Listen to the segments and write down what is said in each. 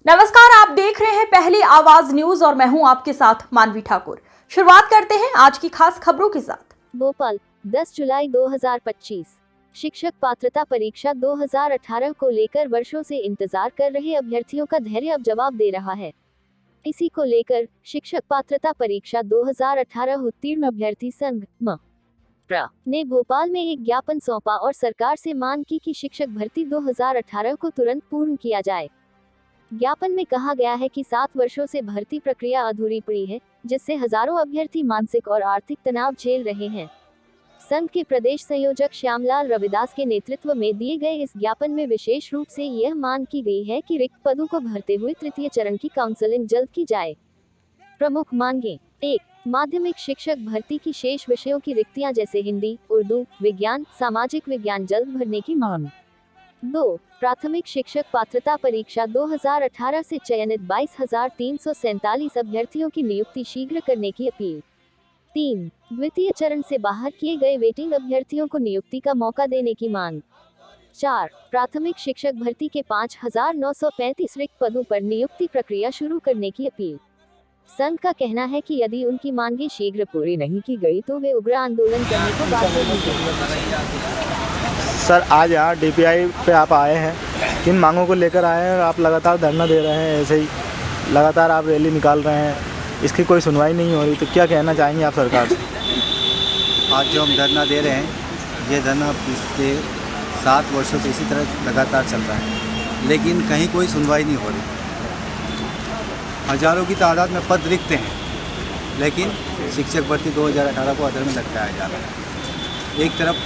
नमस्कार, आप देख रहे हैं पहली आवाज न्यूज और मैं हूं आपके साथ मानवी ठाकुर। शुरुआत करते हैं आज की खास खबरों के साथ। भोपाल 10 जुलाई 2025 शिक्षक पात्रता परीक्षा 2018 को लेकर वर्षों से इंतजार कर रहे अभ्यर्थियों का धैर्य अब जवाब दे रहा है। इसी को लेकर शिक्षक पात्रता परीक्षा 2018 उत्तीर्ण अभ्यर्थी संघ (म.प्र.) ने भोपाल में एक ज्ञापन सौंपा और सरकार से मांग की कि शिक्षक भर्ती 2018 को तुरंत पूर्ण किया जाए। ज्ञापन में कहा गया है कि 7 वर्षों से भर्ती प्रक्रिया अधूरी पड़ी है, जिससे हजारों अभ्यर्थी मानसिक और आर्थिक तनाव झेल रहे हैं। संघ के प्रदेश संयोजक श्यामलाल रविदास के नेतृत्व में दिए गए इस ज्ञापन में विशेष रूप से यह मांग की गई है कि रिक्त पदों को भरते हुए तृतीय चरण की काउंसलिंग जल्द की जाए। प्रमुख मांगे: 1. माध्यमिक शिक्षक भर्ती की शेष विषयों की रिक्तियां जैसे हिंदी, उर्दू, विज्ञान, सामाजिक विज्ञान जल्द भरने की मांग। 2. प्राथमिक शिक्षक पात्रता परीक्षा 2018 से चयनित 22,347 अभ्यर्थियों की नियुक्ति शीघ्र करने की अपील। 3. द्वितीय चरण से बाहर किए गए वेटिंग अभ्यर्थियों को नियुक्ति का मौका देने की मांग। 4. प्राथमिक शिक्षक भर्ती के 5,935 रिक्त पदों पर नियुक्ति प्रक्रिया शुरू करने की अपील। संघ का कहना है कि यदि उनकी मांगें शीघ्र पूरी नहीं की गई तो वे उग्र आंदोलन करने को बाध्य होंगे। सर, आज यहाँ डीपीआई पे आप आए हैं, किन मांगों को लेकर आए हैं और आप लगातार धरना दे रहे हैं, ऐसे ही लगातार आप रैली निकाल रहे हैं, इसकी कोई सुनवाई नहीं हो रही, तो क्या कहना चाहेंगे आप सरकार से? आज जो हम धरना दे रहे हैं, ये धरना पिछले 7 वर्षों से इसी तरह लगातार चल रहा है, लेकिन कहीं कोई सुनवाई नहीं हो रही। हजारों की तादाद में पद रिक्त हैं, लेकिन शिक्षक भर्ती 2018 को अधर में लटकाया जा रहा है। एक तरफ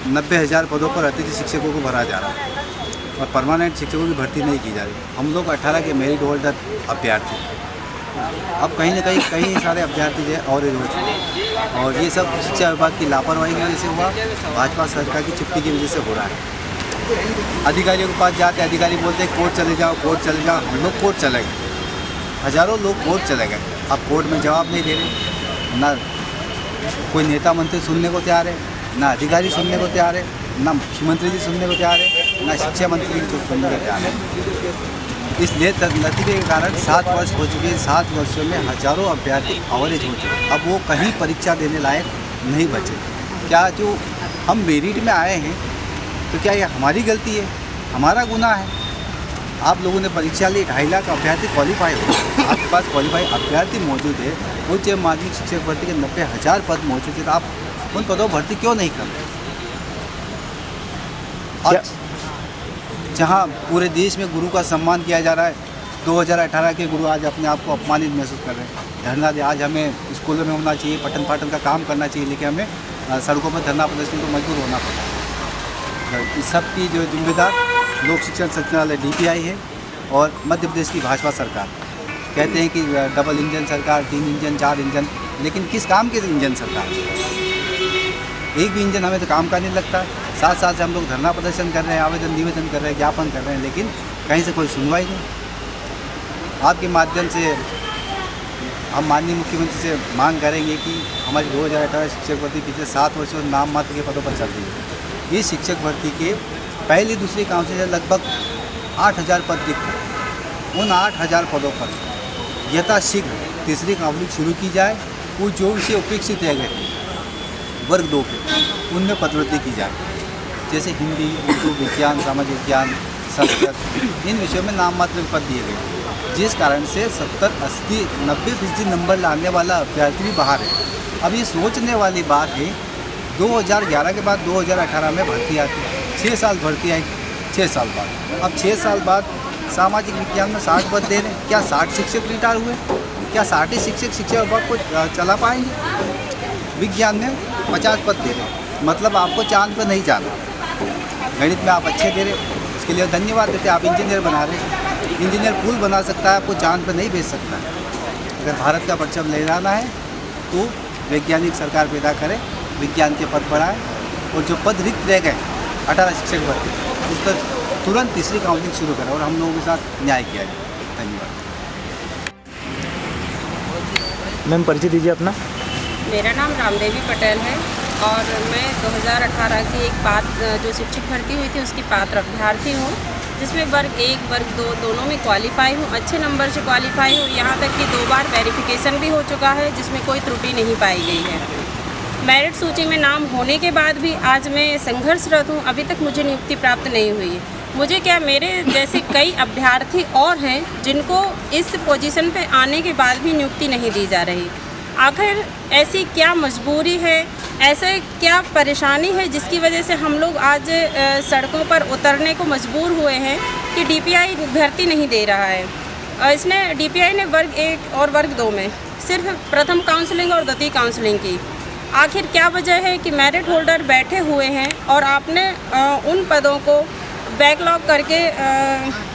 90,000 पदों पर अतिथि शिक्षकों को भरा जा रहा है और परमानेंट शिक्षकों की भर्ती नहीं की जा रही। हम लोग 18 के मेरिट होल्डर अभ्यर्थी, अब कहीं ना कहीं सारे अभ्यर्थी जो और हो चुके, और ये सब शिक्षा विभाग की लापरवाही की वजह से हुआ, भाजपा सरकार की चुप्पी की वजह से हो रहा है। अधिकारियों के पास जाते, अधिकारी बोलते हैं कोर्ट चले जाओ, कोर्ट चले जाओ। हम लोग कोर्ट चले गए, हजारों लोग कोर्ट चले गए, अब कोर्ट में जवाब नहीं दे रहे। ना कोई नेता मंत्री सुनने को तैयार है, ना अधिकारी सुनने को तैयार है, ना मुख्यमंत्री जी सुनने को तैयार है, ना शिक्षा मंत्री जी सुनने को तैयार है। इसलिए नतीजे के कारण 7 वर्ष हो चुके हैं, 7 वर्षों में हजारों अभ्यर्थी अवरेज हो चुके, अब वो कहीं परीक्षा देने लायक नहीं बचे। क्या जो हम मेरिट में आए हैं, तो क्या ये हमारी गलती है, हमारा गुनाह है? आप लोगों ने परीक्षा ली, 2.5 लाख अभ्यर्थी क्वालिफाई हो, आपके पास क्वालिफाई अभ्यर्थी मौजूद है, उच्च माध्यमिक शिक्षक भर्ती के 90,000 पद मौजूद है, तो आप उन पदों भर्ती क्यों नहीं कर रहे? आज जहाँ पूरे देश में गुरु का सम्मान किया जा रहा है, 2018 के गुरु आज अपने आप को अपमानित महसूस कर रहे हैं। धरना दे, आज हमें स्कूलों में होना चाहिए, पठन पाठन का काम करना चाहिए, लेकिन हमें सड़कों पर धरना प्रदर्शन को मजबूर होना पड़ा। इस सब की जो जिम्मेदार लोक शिक्षण संचालय डीपीआई है और मध्य प्रदेश की भाजपा सरकार। कहते हैं कि डबल इंजन सरकार, 3 इंजन, 4 इंजन, लेकिन किस काम के इंजन सरकार? एक भी इंजन हमें तो काम का नहीं लगता है। 7 साल से हम लोग धरना प्रदर्शन कर रहे हैं, आवेदन निवेदन कर रहे हैं, ज्ञापन कर रहे हैं, लेकिन कहीं से कोई सुनवाई नहीं। आपके माध्यम से हम माननीय मुख्यमंत्री से मांग करेंगे कि हमारी 2018 शिक्षक भर्ती पिछले 7 वर्षों से नाम मात्र के पदों पर चल रही है। इस शिक्षक भर्ती के पहली दूसरी काउंसिल से लगभग 8,000 पद रिक्त हैं। उन 8,000 पदों पर यथाशीघ्र तीसरी काउंसिलिंग शुरू की जाए। वो जो विषय उपेक्षित रह गए वर्ग 2 के, उनमें पदोन्नति की जाए, जैसे हिंदी, उर्दू, विज्ञान, सामाजिक विज्ञान, संस्कृत, इन विषयों में नाम मात्र पद दिए गए, जिस कारण से 70, 80, 90% नंबर लाने वाला अभ्यर्थी भी बाहर है। अब ये सोचने वाली बात है, 2011 के बाद 2018 में भर्ती आती है, 6 साल भर्ती आई, 6 साल बाद। अब 6 साल बाद सामाजिक विज्ञान में 60 पद दे रहे हैं। क्या 60 शिक्षक रिटायर हुए? क्या 60 शिक्षक शिक्षा विभाग को चला पाएंगे? विज्ञान में 50 पद दे रहे हैं, मतलब आपको चांद पर नहीं जाना। गणित में आप अच्छे दे रहे, उसके लिए धन्यवाद देते। आप इंजीनियर बना रहे, इंजीनियर पुल बना सकता है, आपको चांद पर नहीं भेज सकता है। अगर भारत का परचम लहराना है तो वैज्ञानिक सरकार पैदा करे, विज्ञान के पद बढ़ाए, और जो पद रिक्त रह गए 18 शिक्षक भर्ती, उस पर तुरंत तीसरी काउंसिलिंग शुरू करें और हम लोगों के साथ न्याय किया जाए। धन्यवाद। मैम, परिचय दीजिए अपना। मेरा नाम रामदेवी पटेल है और मैं 2018 की एक जो शिक्षक भर्ती हुई थी उसकी पात्र अभ्यर्थी हूँ। जिसमें वर्ग 1, वर्ग 2 दोनों में क्वालिफाई हूँ, अच्छे नंबर से क्वालिफाई हूँ। यहाँ तक कि 2 बार वेरिफिकेशन भी हो चुका है, जिसमें कोई त्रुटि नहीं पाई गई है। मेरिट सूची में नाम होने के बाद भी आज मैं संघर्षरत हूँ, अभी तक मुझे नियुक्ति प्राप्त नहीं हुई है। मुझे क्या, मेरे जैसे कई अभ्यर्थी और हैं जिनको इस पोजीशन पे आने के बाद भी नियुक्ति नहीं दी जा रही। आखिर ऐसी क्या मजबूरी है, ऐसे क्या परेशानी है जिसकी वजह से हम लोग आज सड़कों पर उतरने को मजबूर हुए हैं कि डीपीआई भर्ती नहीं दे रहा है। इसने डीपीआई ने वर्ग 1 और वर्ग 2 में सिर्फ प्रथम काउंसलिंग और द्वितीय काउंसलिंग की। आखिर क्या वजह है कि मेरिट होल्डर बैठे हुए हैं और आपने उन पदों को बैकलॉग करके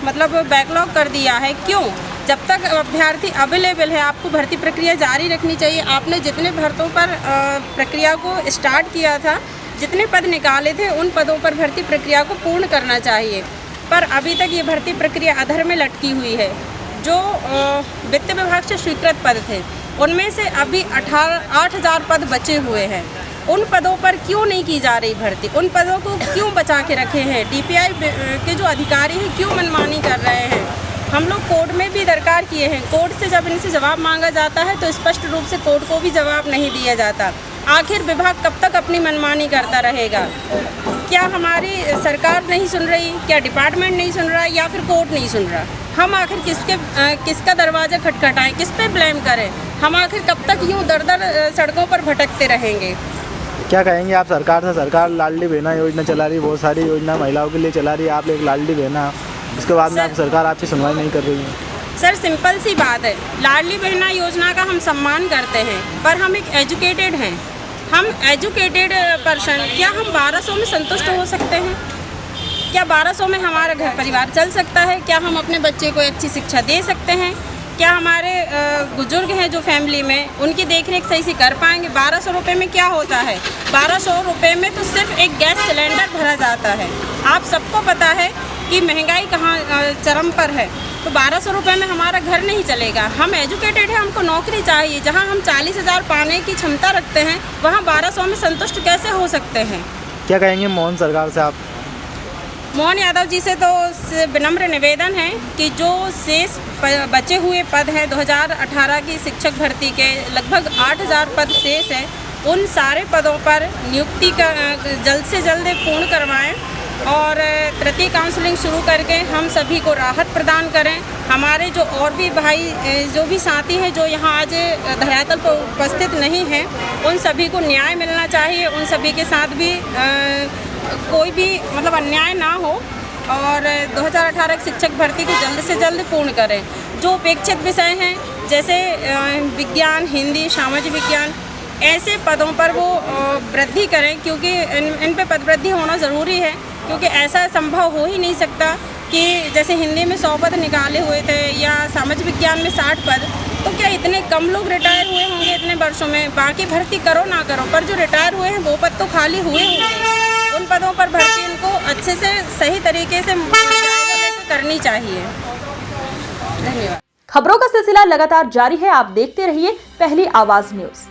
मतलब बैकलॉग कर दिया है? क्यों? जब तक अभ्यर्थी अवेलेबल है आपको भर्ती प्रक्रिया जारी रखनी चाहिए। आपने जितने भर्तों पर प्रक्रिया को स्टार्ट किया था, जितने पद निकाले थे, उन पदों पर भर्ती प्रक्रिया को पूर्ण करना चाहिए। पर अभी तक ये भर्ती प्रक्रिया अधर में लटकी हुई है। जो वित्त विभाग से स्वीकृत पद थे उनमें से अभी 8,000 पद बचे हुए हैं। उन पदों पर क्यों नहीं की जा रही भर्ती? उन पदों को क्यों बचा के रखे हैं? डीपीआई के जो अधिकारी हैं क्यों मनमानी कर रहे हैं? हम लोग कोर्ट में भी दरकार किए हैं। कोर्ट से जब इनसे जवाब मांगा जाता है तो स्पष्ट रूप से कोर्ट को भी जवाब नहीं दिया जाता। आखिर विभाग कब तक अपनी मनमानी करता रहेगा? क्या हमारी सरकार नहीं सुन रही? क्या डिपार्टमेंट नहीं सुन रहा? या फिर कोर्ट नहीं सुन रहा? हम आखिर किसका दरवाज़ा खटखटाएं? किस पे ब्लेम करें? हम आखिर कब तक यूँ दर दर सड़कों पर भटकते रहेंगे? क्या कहेंगे आप सरकार से? सरकार लाडली बहना योजना चला रही है, बहुत सारी योजना महिलाओं के लिए चला रही है। आप एक लाडली बहना, उसके बाद में आप सरकार आपकी सुनवाई नहीं कर रही है। सर, सिंपल सी बात है, लाडली बहना योजना का हम सम्मान करते हैं, पर हम एक एजुकेटेड हैं। हम एजुकेटेड पर्सन, क्या हम 1200 में संतुष्ट हो सकते हैं? क्या 1200 में हमारा घर परिवार चल सकता है? क्या हम अपने बच्चे को अच्छी शिक्षा दे सकते हैं? क्या हमारे बुजुर्ग हैं जो फैमिली में, उनकी देखरेख सही से कर पाएंगे? 1200 रुपये में क्या होता है? 1200 रुपये में तो सिर्फ एक गैस सिलेंडर भरा जाता है। आप सबको पता है कि महंगाई कहाँ चरम पर है, तो 1200 रुपये में हमारा घर नहीं चलेगा। हम एजुकेटेड हैं, हमको नौकरी चाहिए। जहाँ हम 40,000 पाने की क्षमता रखते हैं, वहाँ 1200 में संतुष्ट कैसे हो सकते हैं? क्या कहेंगे मोहन सरकार से आप? मोहन यादव जी से तो विनम्र निवेदन है कि जो शेष बचे हुए पद हैं 2018 की शिक्षक भर्ती के लगभग 8,000 पद शेष हैं, उन सारे पदों पर नियुक्ति का जल्द से जल्द पूर्ण करवाएं और तृतीय काउंसलिंग शुरू करके हम सभी को राहत प्रदान करें। हमारे जो और भी भाई जो भी साथी हैं जो यहाँ आज धरातल पर उपस्थित नहीं हैं, उन सभी को न्याय मिलना चाहिए। उन सभी के साथ भी कोई भी मतलब अन्याय ना हो और 2018 की शिक्षक भर्ती को जल्द से जल्द पूर्ण करें। जो उपेक्षित विषय हैं जैसे विज्ञान, हिंदी, सामाजिक विज्ञान, ऐसे पदों पर वो वृद्धि करें, क्योंकि इन पे पद वृद्धि होना ज़रूरी है। क्योंकि ऐसा संभव हो ही नहीं सकता कि जैसे हिंदी में 100 पद निकाले हुए थे या सामाजिक विज्ञान में 60 पद, तो क्या इतने कम लोग रिटायर हुए होंगे इतने वर्षों में? बाकी भर्ती करो ना करो, पर जो रिटायर हुए हैं वो पद तो खाली हुए होंगे। उन पदों पर भर्ती इनको अच्छे से सही तरीके से करनी चाहिए। धन्यवाद। खबरों का सिलसिला लगातार जारी है, आप देखते रहिए पहली आवाज न्यूज़।